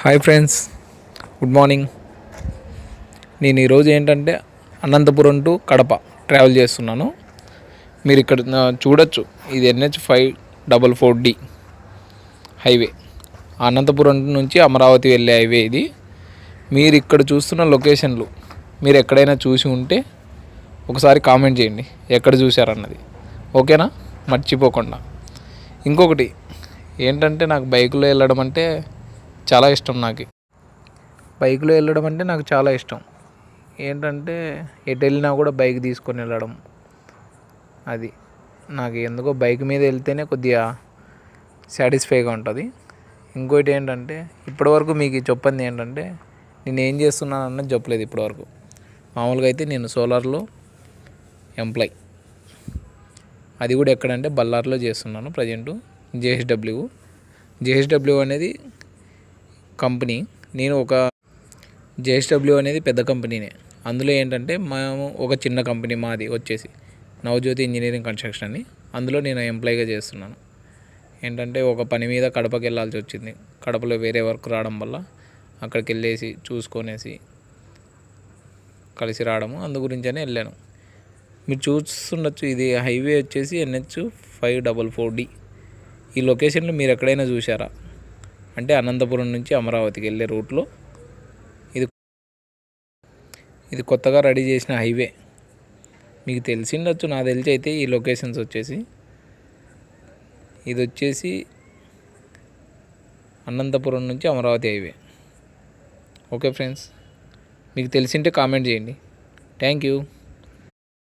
Hi friends, good morning. నేను ఈరోజు ఏంటంటే అనంతపురం టు కడప ట్రావెల్ చేస్తున్నాను. మీరు ఇక్కడ చూడొచ్చు, ఇది NH544D హైవే. అనంతపురం నుంచి అమరావతి వెళ్ళే హైవే ఇది. మీరు ఇక్కడ చూస్తున్న లొకేషన్లు మీరు ఎక్కడైనా చూసి ఉంటే ఒకసారి కామెంట్ చేయండి, ఎక్కడ చూశారన్నది. ఓకేనా? మర్చిపోకుండా. ఇంకొకటి ఏంటంటే, నాకు బైకులో వెళ్ళడం అంటే చాలా ఇష్టం. బైక్లో వెళ్ళడం అంటే నాకు చాలా ఇష్టం. ఏంటంటే ఎటు వెళ్ళినా కూడా బైక్ తీసుకొని వెళ్ళడం, అది నాకు ఎందుకో బైక్ మీద వెళ్తేనే కొద్దిగా సాటిస్ఫైగా ఉంటుంది. ఇంకోటి ఏంటంటే, ఇప్పటివరకు మీకు చెప్పండి ఏంటంటే, నేను ఏం చేస్తున్నాను అన్నది చెప్పలేదు ఇప్పటివరకు. మామూలుగా అయితే నేను సోలార్లో ఎంప్లాయ్, అది కూడా ఎక్కడంటే బళ్ళార్లో చేస్తున్నాను ప్రజెంటు. జేహెచ్డబ్ల్యూ అనేది కంపెనీ. జేహెచ్డబ్ల్యూ అనేది పెద్ద కంపెనీనే. అందులో ఏంటంటే మేము ఒక చిన్న కంపెనీ, మాది వచ్చేసి నవజ్యోతి ఇంజనీరింగ్ కన్స్ట్రక్షన్ అని. అందులో నేను ఎంప్లాయ్గా చేస్తున్నాను. ఏంటంటే ఒక పని మీద కడపకి వెళ్ళాల్సి వచ్చింది. కడపలో వేరే వర్క్ రావడం వల్ల అక్కడికి వెళ్ళేసి చూసుకొనేసి కలిసి రావడము, అందు గురించనే వెళ్ళాను. మీరు చూస్తుండొచ్చు, ఇది హైవే వచ్చేసి NH544D. ఈ లొకేషన్లో మీరు ఎక్కడైనా చూసారా అంటే అనంతపురం నుంచి అమరావతికి వెళ్ళే రూట్లో ఇది కొత్తగా రెడీ చేసిన హైవే. మీకు తెలిసిండొచ్చు, నాకు తెలిసి అయితే ఈ లొకేషన్స్ వచ్చేసి ఇది వచ్చేసి అనంతపురం నుంచి అమరావతి హైవే. ఓకే ఫ్రెండ్స్, మీకు తెలిసింటే కామెంట్ చేయండి. Thank you.